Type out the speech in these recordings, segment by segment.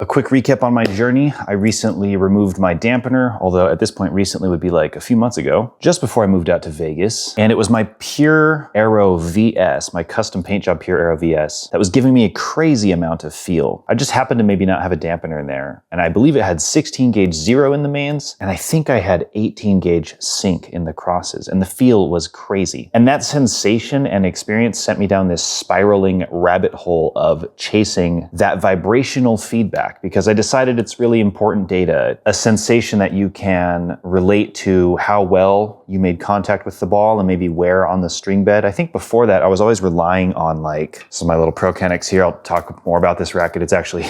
A quick recap on my journey. I recently removed my dampener, although at this point recently would be like a few months ago, just before I moved out to Vegas. And it was my Pure Aero VS, my custom paint job Pure Aero VS, that was giving me a crazy amount of feel. I just happened to maybe not have a dampener in there. And I believe it had 16 gauge 0 in the mains, and I think I had 18 gauge sync in the crosses, and the feel was crazy. And that sensation and experience sent me down this spiraling rabbit hole of chasing that vibrational feedback, because I decided it's really important data, a sensation that you can relate to how well you made contact with the ball and maybe where on the string bed. I think before that, I was always relying on so my little Prokennex here. I'll talk more about this racket. It's actually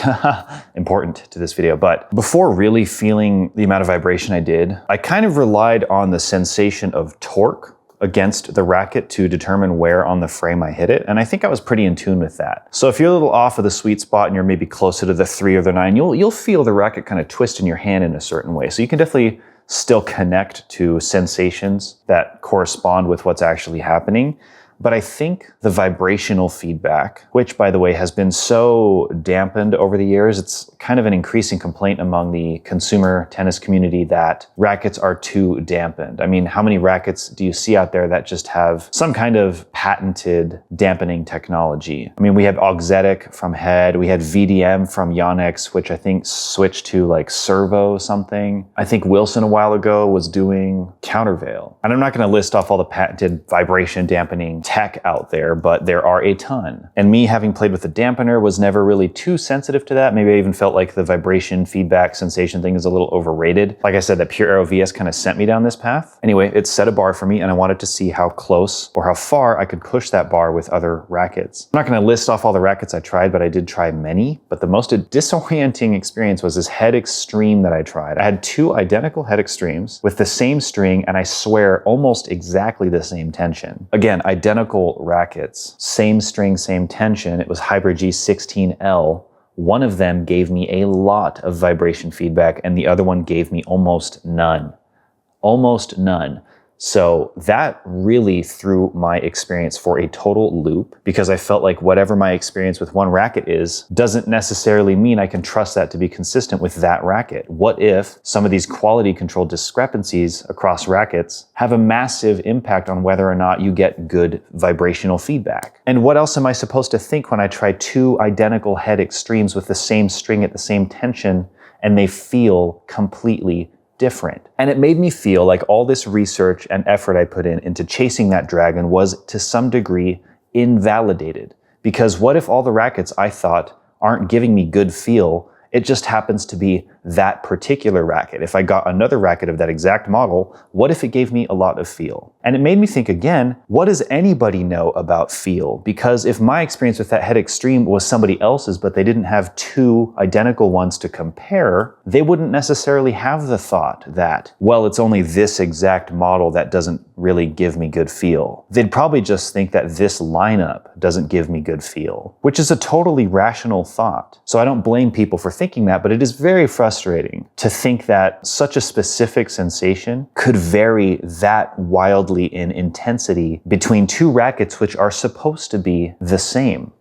important to this video. But before really feeling the amount of vibration I did, I kind of relied on the sensation of torque against the racket to determine where on the frame I hit it. And I think I was pretty in tune with that. So if you're a little off of the sweet spot and you're maybe closer to the 3 or the 9, you'll feel the racket kind of twist in your hand in a certain way. So you can definitely still connect to sensations that correspond with what's actually happening. But I think the vibrational feedback, which by the way has been so dampened over the years, it's kind of an increasing complaint among the consumer tennis community that rackets are too dampened. I mean, how many rackets do you see out there that just have some kind of patented dampening technology? I mean, we have Auxetic from Head, we had VDM from Yonex, which I think switched to like Servo something. I think Wilson a while ago was doing Countervail. And I'm not gonna list off all the patented vibration dampening tech out there, but there are a ton. And me having played with the dampener was never really too sensitive to that. Maybe I even felt like the vibration feedback sensation thing is a little overrated. Like I said, that Pure Aero VS kind of sent me down this path. Anyway, it set a bar for me and I wanted to see how close or how far I could push that bar with other rackets. I'm not gonna list off all the rackets I tried, but I did try many. But the most disorienting experience was this Head Extreme that I tried. I had 2 identical Head Extremes with the same string and I swear almost exactly the same tension. Again, identical rackets, same string, same tension. It was Hybrid G16L. One of them gave me a lot of vibration feedback and the other one gave me almost none. Almost none. So that really threw my experience for a total loop, because I felt like whatever my experience with one racket is doesn't necessarily mean I can trust that to be consistent with that racket. What if some of these quality control discrepancies across rackets have a massive impact on whether or not you get good vibrational feedback? And what else am I supposed to think when I try 2 identical Head Extremes with the same string at the same tension and they feel completely different? And it made me feel like all this research and effort I put into chasing that dragon was to some degree invalidated. Because what if all the rackets I thought aren't giving me good feel, it just happens to be that particular racket? If I got another racket of that exact model, what if it gave me a lot of feel? And it made me think again, what does anybody know about feel? Because if my experience with that Head Extreme was somebody else's, but they didn't have 2 identical ones to compare, they wouldn't necessarily have the thought that, well, it's only this exact model that doesn't really give me good feel. They'd probably just think that this lineup doesn't give me good feel, which is a totally rational thought. So I don't blame people for thinking that, but it is very frustrating to think that such a specific sensation could vary that wildly in intensity between 2 rackets which are supposed to be the same.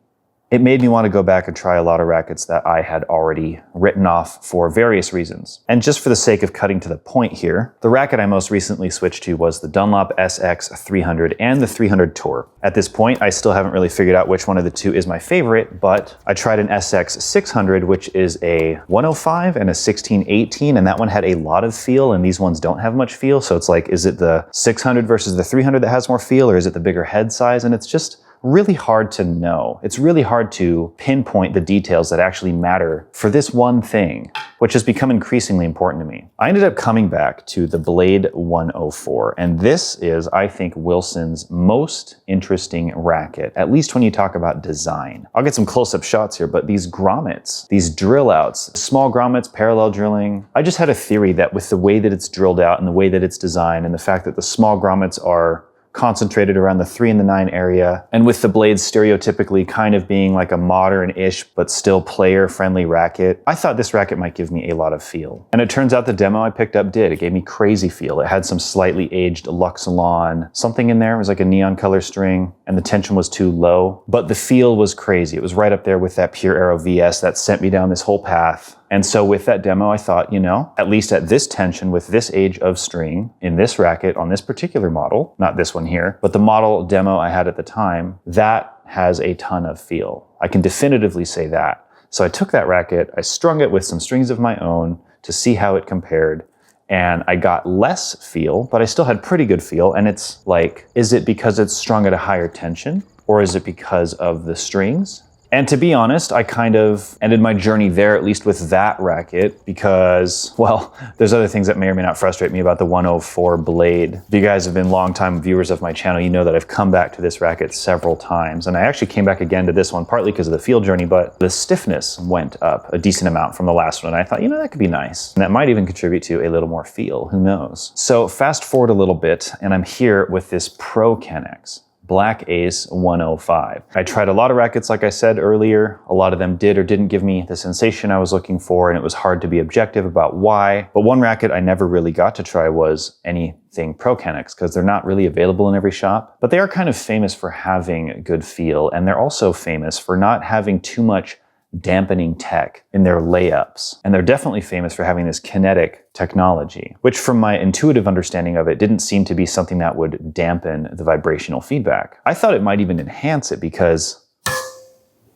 It made me want to go back and try a lot of rackets that I had already written off for various reasons. And just for the sake of cutting to the point here, the racket I most recently switched to was the Dunlop SX 300 and the 300 Tour. At this point, I still haven't really figured out which one of the 2 is my favorite, but I tried an SX 600, which is a 105 and a 1618, and that one had a lot of feel, and these ones don't have much feel. So it's like, is it the 600 versus the 300 that has more feel, or is it the bigger head size? And it's just really hard to know. It's really hard to pinpoint the details that actually matter for this one thing, which has become increasingly important to me. I ended up coming back to the Blade 104, and this is, I think, Wilson's most interesting racket, at least when you talk about design. I'll get some close-up shots here, but these grommets, these drill outs, small grommets, parallel drilling, I just had a theory that with the way that it's drilled out and the way that it's designed and the fact that the small grommets are concentrated around the 3 and the 9 area, and with the blades stereotypically kind of being like a modern-ish but still player-friendly racket, I thought this racket might give me a lot of feel. And it turns out the demo I picked up did. It gave me crazy feel. It had some slightly aged Luxilon, something in there. It was like a neon color string, and the tension was too low, but the feel was crazy. It was right up there with that Pure Aero VS that sent me down this whole path. And so with that demo, I thought, you know, at least at this tension with this age of string in this racket on this particular model, not this one here, but the model demo I had at the time, that has a ton of feel. I can definitively say that. So I took that racket, I strung it with some strings of my own to see how it compared, and I got less feel, but I still had pretty good feel. And it's like, is it because it's strung at a higher tension, or is it because of the strings? And to be honest, I kind of ended my journey there, at least with that racket, because, well, there's other things that may or may not frustrate me about the 104 blade. If you guys have been longtime viewers of my channel, you know that I've come back to this racket several times. And I actually came back again to this one, partly because of the field journey, but the stiffness went up a decent amount from the last one. And I thought, you know, that could be nice. And that might even contribute to a little more feel, who knows? So fast forward a little bit, and I'm here with this Prokennex Black Ace 105. I tried a lot of rackets, like I said earlier. A lot of them did or didn't give me the sensation I was looking for, and it was hard to be objective about why. But one racket I never really got to try was anything Prokennex, because they're not really available in every shop. But they are kind of famous for having good feel, and they're also famous for not having too much dampening tech in their layups. And they're definitely famous for having this kinetic technology, which from my intuitive understanding of it didn't seem to be something that would dampen the vibrational feedback. I thought it might even enhance it because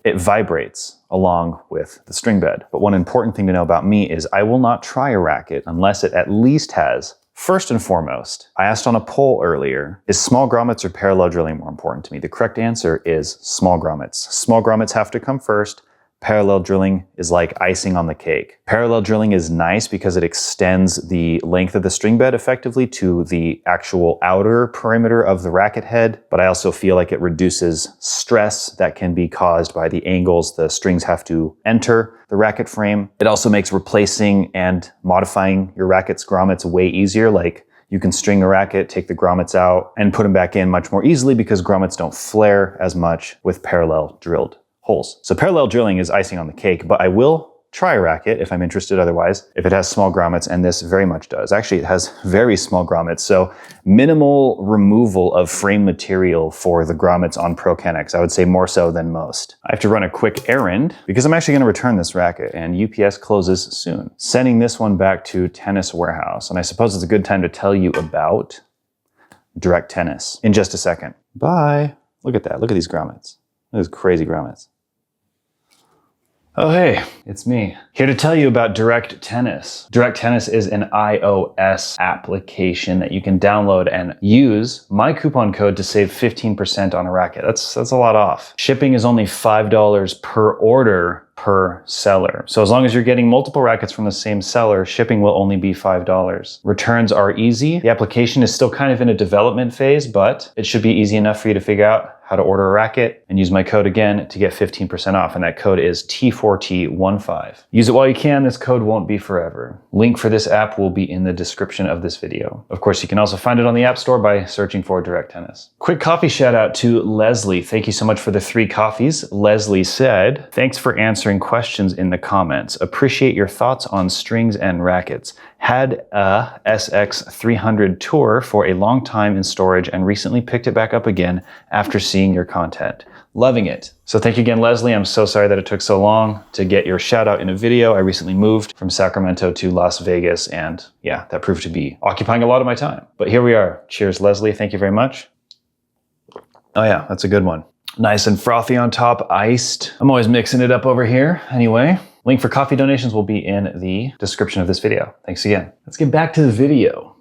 it vibrates along with the string bed. But one important thing to know about me is I will not try a racket unless it at least has, first and foremost, I asked on a poll earlier, is small grommets or parallel drilling more important to me? The correct answer is small grommets. Small grommets have to come first. Parallel drilling is like icing on the cake. Parallel drilling is nice because it extends the length of the string bed effectively to the actual outer perimeter of the racket head, but I also feel like it reduces stress that can be caused by the angles the strings have to enter the racket frame. It also makes replacing and modifying your racket's grommets way easier. Like, you can string a racket, take the grommets out, and put them back in much more easily because grommets don't flare as much with parallel drilled holes. So parallel drilling is icing on the cake, but I will try a racket if I'm interested otherwise, if it has small grommets, and this very much does. Actually, it has very small grommets, so minimal removal of frame material for the grommets on Prokennex. I would say more so than most. I have to run a quick errand because I'm actually gonna return this racket, and UPS closes soon. Sending this one back to Tennis Warehouse, and I suppose it's a good time to tell you about direct tennis in just a second. Bye. Look at that, look at these grommets. Those crazy grommets. Oh hey, it's me. Here to tell you about Direct Tennis. Direct Tennis is an iOS application that you can download and use my coupon code to save 15% on a racket. That's a lot off. Shipping is only $5 per order per seller. So as long as you're getting multiple rackets from the same seller, shipping will only be $5. Returns are easy. The application is still kind of in a development phase, but it should be easy enough for you to figure out how to order a racket and use my code again to get 15% off. And that code is T4T15. Use it while you can. This code won't be forever. Link for this app will be in the description of this video. Of course, you can also find it on the App Store by searching for Direct Tennis. Quick coffee shout out to Leslie. Thank you so much for the 3 coffees. Leslie said, thanks for answering questions in the comments. Appreciate your thoughts on strings and rackets. Had a SX300 tour for a long time in storage and recently picked it back up again after seeing your content. Loving it. So thank you again, Leslie. I'm so sorry that it took so long to get your shout out in a video. I recently moved from Sacramento to Las Vegas, and yeah, that proved to be occupying a lot of my time. But here we are. Cheers, Leslie. Thank you very much. Oh yeah, that's a good one. Nice and frothy on top, iced. I'm always mixing it up over here. Anyway, link for coffee donations will be in the description of this video. Thanks again. Let's get back to the video.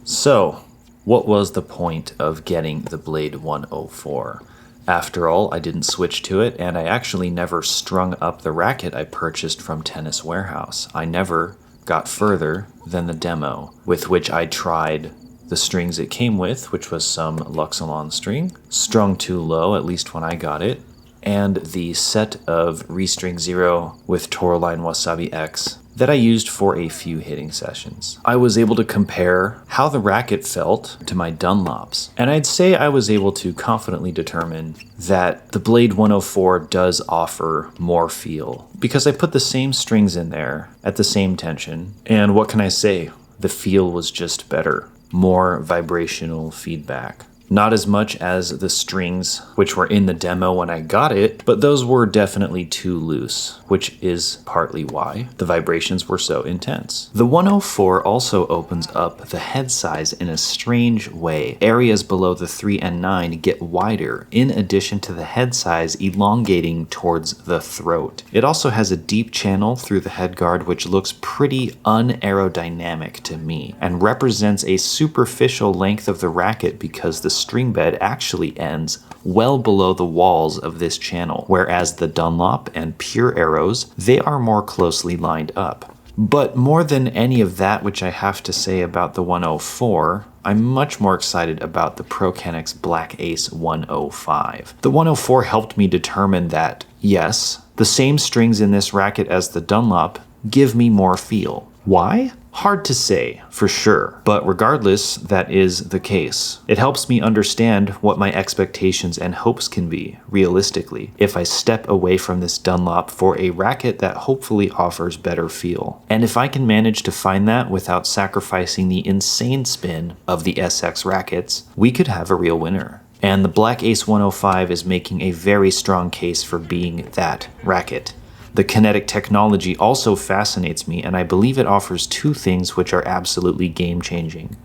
So, what was the point of getting the Blade 104? After all, I didn't switch to it, and I actually never strung up the racket I purchased from Tennis Warehouse. I never got further than the demo, with which I tried the strings it came with, which was some Luxilon string, strung too low, at least when I got it, and the set of Restring Zero with Tourline Wasabi X that I used for a few hitting sessions. I was able to compare how the racket felt to my Dunlops, and I'd say I was able to confidently determine that the Blade 104 does offer more feel, because I put the same strings in there at the same tension, and what can I say? The feel was just better. More vibrational feedback. Not as much as the strings, which were in the demo when I got it, but those were definitely too loose, which is partly why the vibrations were so intense. The 104 also opens up the head size in a strange way. Areas below the 3 and 9 get wider, in addition to the head size elongating towards the throat. It also has a deep channel through the headguard, which looks pretty unaerodynamic to me, and represents a superficial length of the racket because the string bed actually ends well below the walls of this channel, whereas the Dunlop and Pure arrows, they are more closely lined up. But more than any of that which I have to say about the 104, I'm much more excited about the Prokennex Black Ace 105. The 104 helped me determine that, yes, the same strings in this racket as the Dunlop give me more feel. Why? Hard to say, for sure, but regardless, that is the case. It helps me understand what my expectations and hopes can be, realistically, if I step away from this Dunlop for a racket that hopefully offers better feel. And if I can manage to find that without sacrificing the insane spin of the SX rackets, we could have a real winner. And the Black Ace 105 is making a very strong case for being that racket. The kinetic technology also fascinates me, and I believe it offers two things which are absolutely game-changing.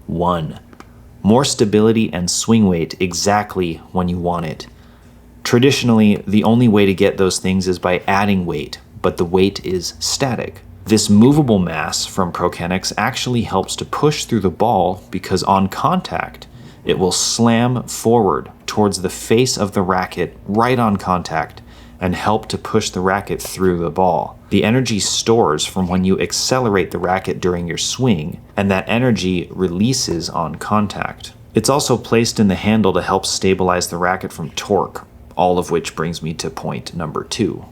1. More stability and swing weight exactly when you want it. Traditionally, the only way to get those things is by adding weight, but the weight is static. This movable mass from Prokennex actually helps to push through the ball because on contact, it will slam forward towards the face of the racket right on contact, and help to push the racket through the ball. The energy stores from when you accelerate the racket during your swing, and that energy releases on contact. It's also placed in the handle to help stabilize the racket from torque, all of which brings me to point number 2.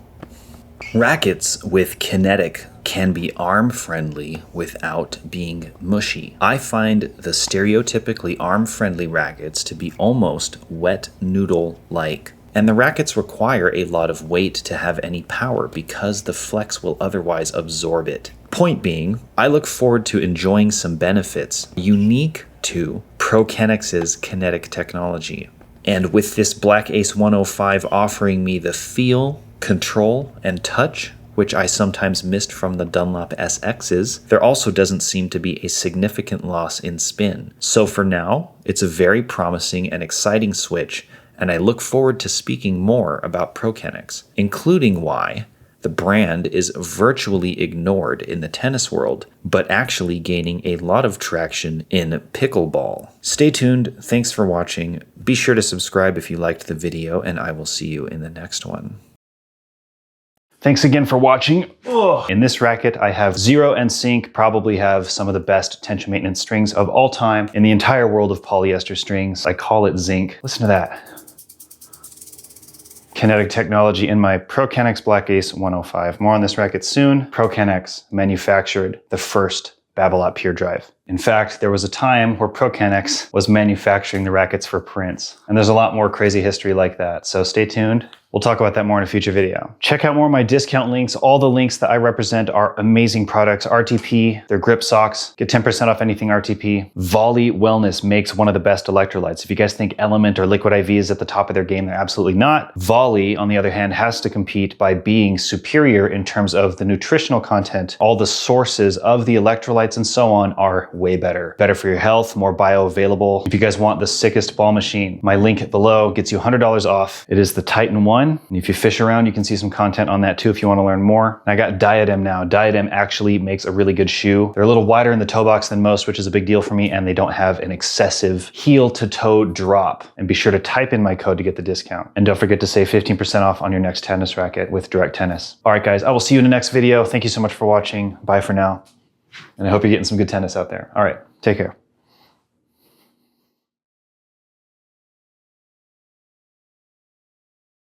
Rackets with kinetic can be arm-friendly without being mushy. I find the stereotypically arm-friendly rackets to be almost wet noodle-like. And the rackets require a lot of weight to have any power because the flex will otherwise absorb it. Point being, I look forward to enjoying some benefits unique to Prokennex's kinetic technology. And with this Black Ace 105 offering me the feel, control, and touch, which I sometimes missed from the Dunlop SXs, there also doesn't seem to be a significant loss in spin. So for now, it's a very promising and exciting switch, and I look forward to speaking more about Prokennex, including why the brand is virtually ignored in the tennis world, but actually gaining a lot of traction in pickleball. Stay tuned, thanks for watching, be sure to subscribe if you liked the video, and I will see you in the next one. Thanks again for watching. Ugh. In this racket, I have Zero and Sync, probably have some of the best tension maintenance strings of all time in the entire world of polyester strings. I call it zinc. Listen to that. Kinetic technology in my Prokennex Black Ace 105. More on this racket soon. Prokennex manufactured the first Babolat Pure Drive. In fact, there was a time where Prokennex was manufacturing the rackets for Prince. And there's a lot more crazy history like that. So stay tuned. We'll talk about that more in a future video. Check out more of my discount links. All the links that I represent are amazing products. RTP, their grip socks. Get 10% off anything RTP. Volley Wellness makes one of the best electrolytes. If you guys think Element or Liquid IV is at the top of their game, they're absolutely not. Volley, on the other hand, has to compete by being superior in terms of the nutritional content. All the sources of the electrolytes and so on are way better. Better for your health, more bioavailable. If you guys want the sickest ball machine, my link below gets you $100 off. It is the Titan 1. And if you fish around, you can see some content on that too if you want to learn more. And I got Diadem now. Diadem actually makes a really good shoe. They're a little wider in the toe box than most, which is a big deal for me, and they don't have an excessive heel to toe drop. And be sure to type in my code to get the discount. And don't forget to save 15% off on your next tennis racket with Direct Tennis. All right, guys, I will see you in the next video. Thank you so much for watching. Bye for now. And I hope you're getting some good tennis out there. All right, take care.